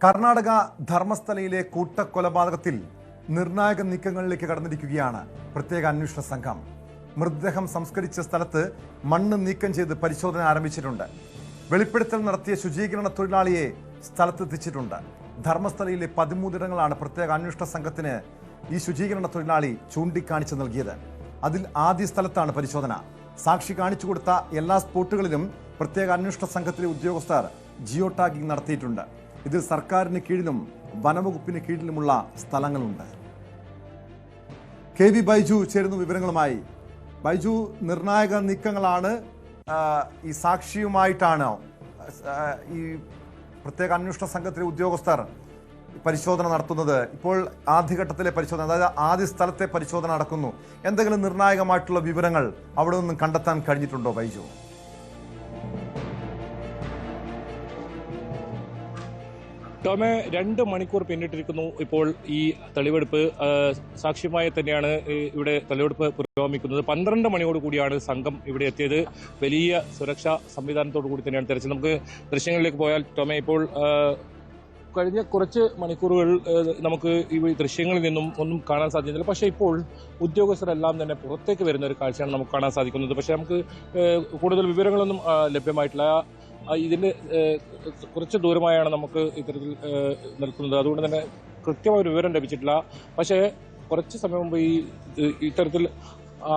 കർണാടക ധർമ്മസ്ഥലയിലെ കൂട്ടക്കൊലപാതകത്തിൽ നിർണായക നീക്കങ്ങളിലേക്ക് കടന്നിരിക്കുകയാണ് പ്രത്യേക അന്വേഷണ സംഘം. മൃതദേഹം സംസ്കരിച്ച സ്ഥലത്ത് മണ്ണ് നീക്കം ചെയ്ത് പരിശോധന ആരംഭിച്ചിട്ടുണ്ട്. വെളിപ്പെടുത്തൽ നടത്തിയ ശുചീകരണ തൊഴിലാളിയെ സ്ഥലത്തെത്തിച്ചിട്ടുണ്ട്. ധർമ്മസ്ഥലയിലെ 13 ഇടങ്ങളാണ് പ്രത്യേക അന്വേഷണ സംഘത്തിന് ഈ ശുചീകരണ തൊഴിലാളി ചൂണ്ടിക്കാണിച്ചു നൽകിയത്. അതിൽ ആദ്യ സ്ഥലത്താണ് പരിശോധന. സാക്ഷി കാണിച്ചു കൊടുത്ത എല്ലാ സ്പോട്ടുകളിലും പ്രത്യേക അന്വേഷണ സംഘത്തിലെ ഉദ്യോഗസ്ഥർ ജിയോ ടാഗിംഗ് നടത്തിയിട്ടുണ്ട്. ഇതിൽ സർക്കാരിന് കീഴിലും വനവകുപ്പിന് കീഴിലുമുള്ള സ്ഥലങ്ങളുണ്ട്. കെ വി ബൈജു ചേരുന്നു വിവരങ്ങളുമായി. ബൈജു, നിർണായക നീക്കങ്ങളാണ് ഈ സാക്ഷിയുമായിട്ടാണ് ഈ പ്രത്യേക അന്വേഷണ സംഘത്തിലെ ഉദ്യോഗസ്ഥർ പരിശോധന നടത്തുന്നത്. ഇപ്പോൾ ആദ്യഘട്ടത്തിലെ പരിശോധന, അതായത് ആദ്യ സ്ഥലത്തെ പരിശോധന നടക്കുന്നു. എന്തെങ്കിലും നിർണായകമായിട്ടുള്ള വിവരങ്ങൾ അവിടെ നിന്നും കണ്ടെത്താൻ കഴിഞ്ഞിട്ടുണ്ടോ ബൈജു? ടോമെ, 2 മണിക്കൂർ പിന്നിട്ടിരിക്കുന്നു. ഇപ്പോൾ ഈ തെളിവെടുപ്പ് സാക്ഷ്യമായി തന്നെയാണ് ഇവിടെ തെളിവെടുപ്പ് പുരോഗമിക്കുന്നത്. 12 മണിയോട് കൂടിയാണ് സംഘം ഇവിടെ എത്തിയത്. വലിയ സുരക്ഷാ സംവിധാനത്തോടു കൂടി തന്നെയാണ് തെരച്ചിൽ. നമുക്ക് ദൃശ്യങ്ങളിലേക്ക് പോയാൽ ടോമെ, ഇപ്പോൾ കഴിഞ്ഞ കുറച്ച് മണിക്കൂറുകൾ നമുക്ക് ഈ ദൃശ്യങ്ങളിൽ നിന്നും ഒന്നും കാണാൻ സാധിക്കുന്നില്ല. പക്ഷേ ഇപ്പോൾ ഉദ്യോഗസ്ഥരെല്ലാം തന്നെ പുറത്തേക്ക് വരുന്ന ഒരു കാഴ്ചയാണ് നമുക്ക് കാണാൻ സാധിക്കുന്നത്. പക്ഷേ നമുക്ക് കൂടുതൽ വിവരങ്ങളൊന്നും ലഭ്യമായിട്ടില്ല. ഇതിന്റെ കുറച്ച് ദൂരമായാണ് നമുക്ക് ഇത്തരത്തിൽ നിൽക്കുന്നത്. അതുകൊണ്ട് തന്നെ കൃത്യമായ ഒരു വിവരം ലഭിച്ചിട്ടില്ല. പക്ഷേ കുറച്ച് സമയം മുമ്പ് ഇത്തരത്തിൽ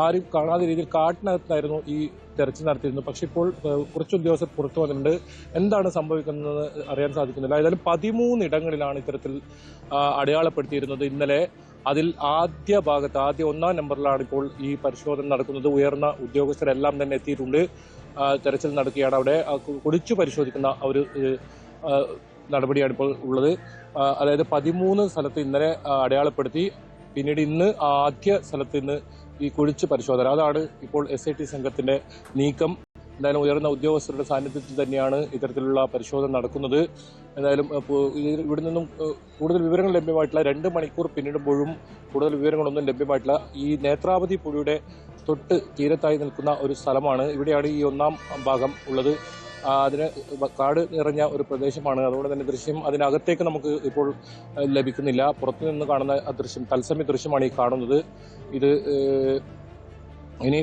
ആരും കാണാത്ത രീതിയിൽ കാട്ടിനകത്തായിരുന്നു ഈ തെരച്ചിൽ നടത്തിയിരുന്നു. പക്ഷെ ഇപ്പോൾ കുറച്ച് ഉദ്യോഗസ്ഥർ പുറത്തു വന്നിട്ടുണ്ട്. എന്താണ് സംഭവിക്കുന്നത് അറിയാൻ സാധിക്കുന്നില്ല. ഏതായാലും 13 ഇടങ്ങളിലാണ് ഇത്തരത്തിൽ അടയാളപ്പെടുത്തിയിരുന്നത് ഇന്നലെ. അതിൽ ആദ്യ 1-ാം നമ്പറിലാണ് ഇപ്പോൾ ഈ പരിശോധന നടക്കുന്നത്. ഉയർന്ന ഉദ്യോഗസ്ഥരെല്ലാം തന്നെ എത്തിയിട്ടുണ്ട്. തെരച്ചിൽ നടക്കുകയാണ്. അവിടെ കുടിച്ചു പരിശോധിക്കുന്ന ഒരു നടപടിയാണ് ഇപ്പോൾ ഉള്ളത്. അതായത് 13 സ്ഥലത്ത് ഇന്നലെ അടയാളപ്പെടുത്തി. പിന്നീട് ഇന്ന് ആദ്യ സ്ഥലത്ത് ഇന്ന് ഈ കുഴിച്ച് പരിശോധന, അതാണ് ഇപ്പോൾ SIT സംഘത്തിന്റെ നീക്കം. എന്തായാലും ഉയർന്ന ഉദ്യോഗസ്ഥരുടെ സാന്നിധ്യത്തിൽ തന്നെയാണ് ഇത്തരത്തിലുള്ള പരിശോധന നടക്കുന്നത്. എന്തായാലും ഇവിടെ നിന്നും കൂടുതൽ വിവരങ്ങൾ ലഭ്യമായിട്ടില്ല. 2 മണിക്കൂർ പിന്നിടുമ്പോഴും കൂടുതൽ വിവരങ്ങളൊന്നും ലഭ്യമായിട്ടില്ല. ഈ നേത്രാവതി പുഴയുടെ തൊട്ട് തീരത്തായി നിൽക്കുന്ന ഒരു സ്ഥലമാണ്. ഇവിടെയാണ് ഈ 1-ാം ഭാഗം ഉള്ളത്. അതിന് കാട് നിറഞ്ഞ ഒരു പ്രദേശമാണ്. അതുകൊണ്ട് തന്നെ ദൃശ്യം അതിനകത്തേക്ക് നമുക്ക് ഇപ്പോൾ ലഭിക്കുന്നില്ല. പുറത്തുനിന്ന് കാണുന്ന ദൃശ്യം, തത്സമയ ദൃശ്യമാണ് ഈ കാണുന്നത്. ഇത് ഇനി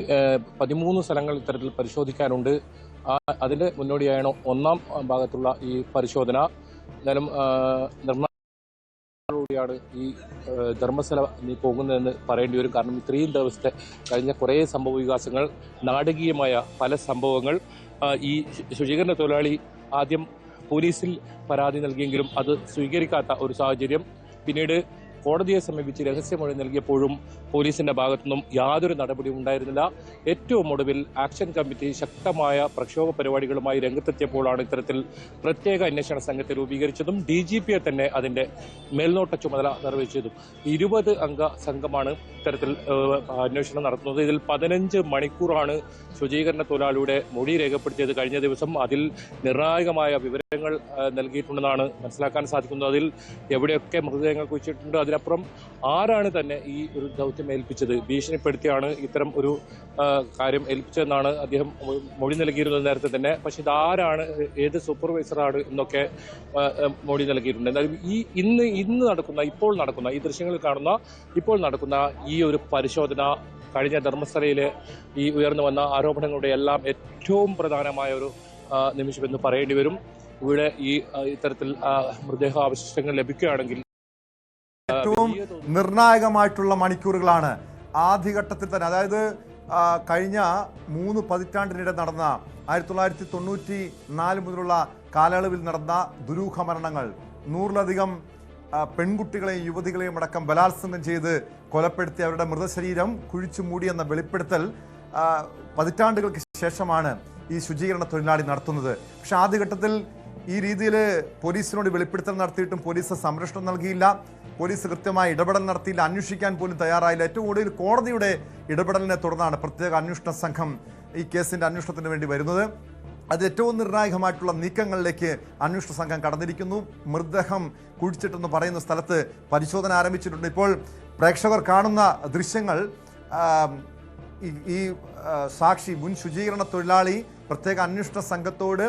13 സ്ഥലങ്ങൾ ഇത്തരത്തിൽ പരിശോധിക്കാനുണ്ട്. അതിന്റെ മുന്നോടിയായാണ് 1-ാം ഭാഗത്തുള്ള ഈ പരിശോധന. എന്നാലും ാണ് ഈ ധർമ്മസ്ഥല പോകുന്നതെന്ന് പറയേണ്ടി വരും. കാരണം ഇത്രയും ദിവസത്തെ കഴിഞ്ഞ കുറേ സംഭവ വികാസങ്ങൾ, നാടകീയമായ പല സംഭവങ്ങൾ. ഈ ശുചീകരണ തൊഴിലാളി ആദ്യം പോലീസിൽ പരാതി നൽകിയെങ്കിലും അത് സ്വീകരിക്കാത്ത ഒരു സാഹചര്യം. പിന്നീട് കോടതിയെ സമീപിച്ച് രഹസ്യമൊഴി നൽകിയപ്പോഴും പോലീസിന്റെ ഭാഗത്തുനിന്നും യാതൊരു നടപടിയും ഉണ്ടായിരുന്നില്ല. ഏറ്റവും ഒടുവിൽ ആക്ഷൻ കമ്മിറ്റി ശക്തമായ പ്രക്ഷോഭ പരിപാടികളുമായി രംഗത്തെത്തിയപ്പോഴാണ് ഇത്തരത്തിൽ പ്രത്യേക അന്വേഷണ സംഘത്തെ രൂപീകരിച്ചതും DGPയെ തന്നെ അതിന്റെ മേൽനോട്ട ചുമതല നിർവഹിച്ചതും. 20 അംഗ സംഘമാണ് ഇത്തരത്തിൽ അന്വേഷണം നടത്തുന്നത്. ഇതിൽ 15 മണിക്കൂറാണ് ശുചീകരണ തൊഴിലാളിയുടെ മൊഴി രേഖപ്പെടുത്തിയത് കഴിഞ്ഞ ദിവസം. അതിൽ നിർണായകമായ വിവരങ്ങൾ നൽകിയിട്ടുണ്ടെന്നാണ് മനസ്സിലാക്കാൻ സാധിക്കുന്നത്. അതിൽ എവിടെയൊക്കെ മൃതദേഹങ്ങൾ കുഴിച്ചിട്ടുണ്ട്, അതിനപ്പുറം ആരാണ് തന്നെ ഈ ഒരു ദൗത്യം ഏൽപ്പിച്ചത്, ഭീഷണിപ്പെടുത്തിയാണ് ഇത്തരം ഒരു കാര്യം ഏൽപ്പിച്ചതെന്നാണ് അദ്ദേഹം മൊഴി നൽകിയിരുന്നത് നേരത്തെ തന്നെ. പക്ഷെ ഇതാരാണ്, ഏത് സൂപ്പർവൈസറാണ് എന്നൊക്കെ മൊഴി നൽകിയിട്ടുണ്ട്. എന്തായാലും ഇപ്പോൾ നടക്കുന്ന ഈ ദൃശ്യങ്ങളിൽ കാണുന്ന ഇപ്പോൾ നടക്കുന്ന ഈ ഒരു പരിശോധന കഴിഞ്ഞ ധർമ്മസ്ഥലയിലെ ഈ ഉയർന്നു വന്ന ആരോപണങ്ങളുടെ എല്ലാം ഏറ്റവും പ്രധാനമായ ഒരു നിമിഷമെന്ന് പറയേണ്ടി വരും. ഇവിടെ ഈ ഇത്തരത്തിൽ മൃതദേഹാവശിഷ്ടങ്ങൾ ലഭിക്കുകയാണെങ്കിൽ ഏറ്റവും നിർണായകമായിട്ടുള്ള മണിക്കൂറുകളാണ് ആദ്യഘട്ടത്തിൽ തന്നെ. അതായത് കഴിഞ്ഞ 3 പതിറ്റാണ്ടിനിടെ നടന്ന 1994 മുതലുള്ള കാലയളവിൽ നടന്ന ദുരൂഹ മരണങ്ങൾ, 100-ലധികം പെൺകുട്ടികളെയും യുവതികളെയും അടക്കം ബലാത്സംഗം ചെയ്ത് കൊലപ്പെടുത്തി അവരുടെ മൃതശരീരം കുഴിച്ചു മൂടിയെന്ന വെളിപ്പെടുത്തൽ പതിറ്റാണ്ടുകൾക്ക് ശേഷമാണ് ഈ ശുചീകരണ തൊഴിലാളി നടത്തുന്നത്. പക്ഷെ ആദ്യഘട്ടത്തിൽ ഈ രീതിയിൽ പോലീസിനോട് വെളിപ്പെടുത്തൽ നടത്തിയിട്ടും പോലീസ് സംരക്ഷണം നൽകിയില്ല. പോലീസ് കൃത്യമായി ഇടപെടൽ നടത്തിയില്ല, അന്വേഷിക്കാൻ പോലും തയ്യാറായില്ല. ഏറ്റവും കൂടുതൽ കോടതിയുടെ ഇടപെടലിനെ തുടർന്നാണ് പ്രത്യേക അന്വേഷണ സംഘം ഈ കേസിന്റെ അന്വേഷണത്തിന് വേണ്ടി വരുന്നത്. അത് ഏറ്റവും നിർണായകമായിട്ടുള്ള നീക്കങ്ങളിലേക്ക് അന്വേഷണ സംഘം കടന്നിരിക്കുന്നു. മൃതദേഹം കുഴിച്ചിട്ടെന്ന് പറയുന്ന സ്ഥലത്ത് പരിശോധന ആരംഭിച്ചിട്ടുണ്ട്. ഇപ്പോൾ പ്രേക്ഷകർ കാണുന്ന ദൃശ്യങ്ങൾ ഈ സാക്ഷി, മുൻ ശുചീകരണ തൊഴിലാളി പ്രത്യേക അന്വേഷണ സംഘത്തോട്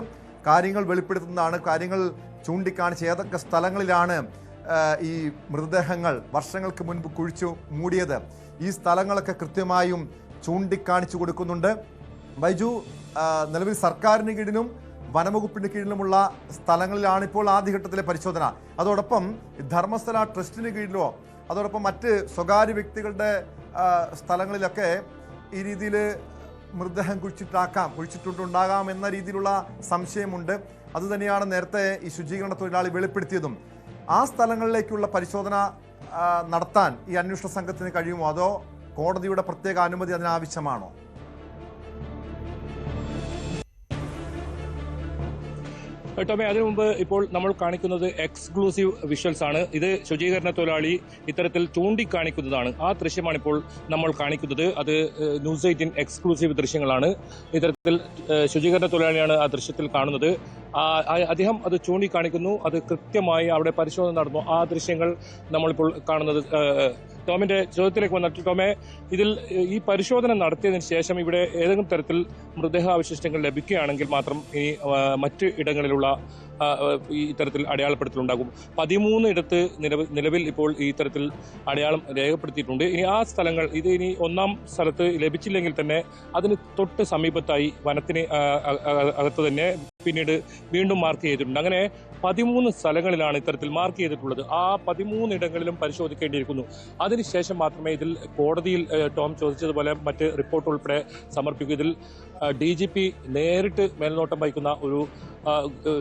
കാര്യങ്ങൾ വെളിപ്പെടുത്തുന്നതാണ്. കാര്യങ്ങൾ ചൂണ്ടിക്കാണിച്ച് ഏതൊക്കെ സ്ഥലങ്ങളിലാണ് ഈ മൃതദേഹങ്ങൾ വർഷങ്ങൾക്ക് മുൻപ് കുഴിച്ചു മൂടിയത്, ഈ സ്ഥലങ്ങളൊക്കെ കൃത്യമായും ചൂണ്ടിക്കാണിച്ചു കൊടുക്കുന്നുണ്ട്. ബൈജു, നിലവിൽ സർക്കാരിന് കീഴിലും വനംവകുപ്പിന് കീഴിലുമുള്ള സ്ഥലങ്ങളിലാണ് ഇപ്പോൾ ആദ്യഘട്ടത്തിലെ പരിശോധന. അതോടൊപ്പം ധർമ്മസ്ഥല ട്രസ്റ്റിന് കീഴിലോ അതോടൊപ്പം മറ്റ് സ്വകാര്യ വ്യക്തികളുടെ സ്ഥലങ്ങളിലൊക്കെ ഈ രീതിയിൽ മൃതദേഹം കുഴിച്ചിട്ടുണ്ടാകാം എന്ന രീതിയിലുള്ള സംശയമുണ്ട്. അതുതന്നെയാണ് നേരത്തെ ഈ ശുചീകരണ തൊഴിലാളി വെളിപ്പെടുത്തിയതും. ആ സ്ഥലങ്ങളിലേക്കുള്ള പരിശോധന നടത്താൻ ഈ അന്വേഷണ സംഘത്തിന് കഴിയുമോ, അതോ കോടതിയുടെ പ്രത്യേക അനുമതി അതിനാവശ്യമാണോ? ടോമെ, അതിനു മുമ്പ് ഇപ്പോൾ നമ്മൾ കാണിക്കുന്നത് എക്സ്ക്ലൂസീവ് വിഷ്വൽസ് ആണ്. ഇത് ശുചീകരണ തൊഴിലാളി ഇത്തരത്തിൽ ചൂണ്ടിക്കാണിക്കുന്നതാണ്. ആ ദൃശ്യമാണ് ഇപ്പോൾ നമ്മൾ കാണിക്കുന്നത്. അത് ന്യൂസ് 18 എക്സ്ക്ലൂസീവ് ദൃശ്യങ്ങളാണ്. ഇത്തരത്തിൽ ശുചീകരണ തൊഴിലാളിയാണ് ആ ദൃശ്യത്തിൽ കാണുന്നത്. അദ്ദേഹം അത് ചൂണ്ടിക്കാണിക്കുന്നു. അത് കൃത്യമായി അവിടെ പരിശോധന നടന്നു. ആ ദൃശ്യങ്ങൾ നമ്മളിപ്പോൾ കാണുന്നത്. ടോമിന്റെ ചോദ്യത്തിലേക്ക് വന്നിട്ട്, ടോമെ, ഇതിൽ ഈ പരിശോധന നടത്തിയതിനു ശേഷം ഇവിടെ ഏതെങ്കിലും തരത്തിൽ മൃതദേഹാവശിഷ്ടങ്ങൾ ലഭിക്കുകയാണെങ്കിൽ മാത്രം ഇനി മറ്റ് ഇടങ്ങളിലുള്ള ഈ ഇത്തരത്തിൽ അടയാളപ്പെടുത്തലുണ്ടാകും. 13 ഇടത്ത് നിലവിൽ ഇപ്പോൾ ഈ തരത്തിൽ അടയാളം രേഖപ്പെടുത്തിയിട്ടുണ്ട്. ഇനി ആ സ്ഥലങ്ങൾ ഇത് ഇനി ഒന്നാം സ്ഥലത്ത് ലഭിച്ചില്ലെങ്കിൽ തന്നെ അതിന് തൊട്ട് സമീപത്തായി വനത്തിന് അകത്ത് തന്നെ പിന്നീട് വീണ്ടും മാർക്ക് ചെയ്തിട്ടുണ്ട്. അങ്ങനെ 13 സ്ഥലങ്ങളിലാണ് ഇത്തരത്തിൽ മാർക്ക് ചെയ്തിട്ടുള്ളത്. ആ 13 ഇടങ്ങളിലും പരിശോധിക്കേണ്ടിയിരിക്കുന്നു. അതിനുശേഷം മാത്രമേ ഇതിൽ കോടതിയിൽ ടോം ചോദിച്ചതുപോലെ മറ്റ് റിപ്പോർട്ട് ഉൾപ്പെടെ സമർപ്പിക്കും. ഇതിൽ DGP നേരിട്ട് മേൽനോട്ടം വഹിക്കുന്ന ഒരു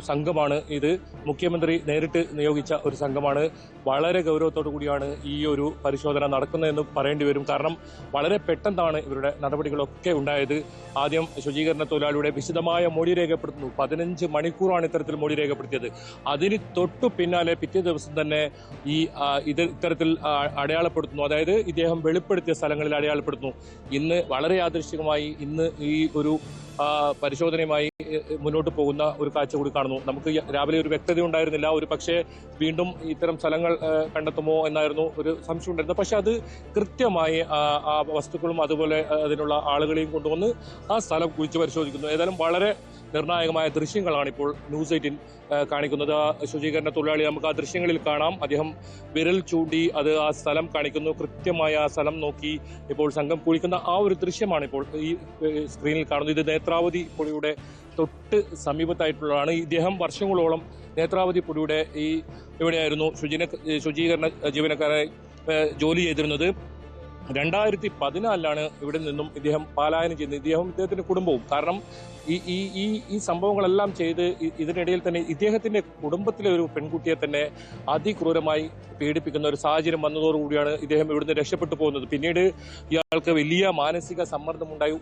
സംഘമാണ് ഇത്. മുഖ്യമന്ത്രി നേരിട്ട് നിയോഗിച്ച ഒരു സംഘമാണ്. വളരെ ഗൗരവത്തോടു കൂടിയാണ് ഈ ഒരു പരിശോധന നടക്കുന്നതെന്ന് പറയേണ്ടി വരും. കാരണം വളരെ പെട്ടെന്നാണ് ഇവരുടെ നടപടികളൊക്കെ ഉണ്ടായത്. ആദ്യം ശുചീകരണ തൊഴിലാളിയുടെ വിശദമായ മൊഴി രേഖപ്പെടുത്തുന്നു. 15 മണിക്കൂറാണ് ഇത്തരത്തിൽ മൊഴി രേഖപ്പെടുത്തിയത്. അതിന് തൊട്ടു പിന്നാലെ പിറ്റേ ദിവസം തന്നെ ഇത്തരത്തിൽ അടയാളപ്പെടുത്തുന്നു. അതായത് ഇദ്ദേഹം വെളിപ്പെടുത്തിയ സ്ഥലങ്ങളിൽ അടയാളപ്പെടുത്തുന്നു. ഇന്ന് വളരെ യാദൃശ്ചികമായി ഇന്ന് ഈ ഒരു പരിശോധനയുമായി മുന്നോട്ട് പോകുന്ന ഒരു കാഴ്ച കൂടി കാണുന്നു. നമുക്ക് രാവിലെ ഒരു വ്യക്തത ഉണ്ടായിരുന്നില്ല. ഒരു പക്ഷേ വീണ്ടും ഇത്തരം സ്ഥലങ്ങൾ കണ്ടെത്തുമോ എന്നായിരുന്നു ഒരു സംശയം ഉണ്ടായിരുന്നത്. പക്ഷെ അത് കൃത്യമായി ആ വസ്തുക്കളും അതുപോലെ അതിനുള്ള ആളുകളെയും കൊണ്ടുവന്ന് ആ സ്ഥലം കുഴിച്ച് പരിശോധിക്കുന്നു. ഏതായാലും വളരെ നിർണായകമായ ദൃശ്യങ്ങളാണ് ഇപ്പോൾ ന്യൂസ് 18 കാണിക്കുന്നത്. ആ ശുചീകരണ തൊഴിലാളി നമുക്ക് ആ ദൃശ്യങ്ങളിൽ കാണാം. അദ്ദേഹം വിരൽ ചൂണ്ടി അത് ആ സ്ഥലം കാണിക്കുന്നു. കൃത്യമായ ആ സ്ഥലം നോക്കി ഇപ്പോൾ സംഘം കുഴിക്കുന്ന ആ ഒരു ദൃശ്യമാണ് ഇപ്പോൾ ഈ സ്ക്രീനിൽ കാണുന്നത്. ഇത് നേത്രാവതി പുഴയുടെ തൊട്ട് സമീപത്തായിട്ടുള്ളതാണ്. ഇദ്ദേഹം വർഷങ്ങളോളം നേത്രാവതി പുഴയുടെ ഇവിടെയായിരുന്നു ശുചീകരണ ജീവനക്കാരായി ജോലി ചെയ്തിരുന്നത്. 2014 ഇവിടെ നിന്നും ഇദ്ദേഹം പലായനം ചെയ്യുന്നത്. ഇദ്ദേഹത്തിന്റെ കുടുംബവും. കാരണം ഈ സംഭവങ്ങളെല്ലാം ചെയ്ത് ഇതിനിടയിൽ തന്നെ ഇദ്ദേഹത്തിന്റെ കുടുംബത്തിലെ ഒരു പെൺകുട്ടിയെ തന്നെ അതിക്രൂരമായി പീഡിപ്പിക്കുന്ന ഒരു സാഹചര്യം വന്നതോടുകൂടിയാണ് ഇദ്ദേഹം ഇവിടുന്ന് രക്ഷപ്പെട്ടു പോകുന്നത്. പിന്നീട് ഇയാൾക്ക് വലിയ മാനസിക സമ്മർദ്ദമുണ്ടായി.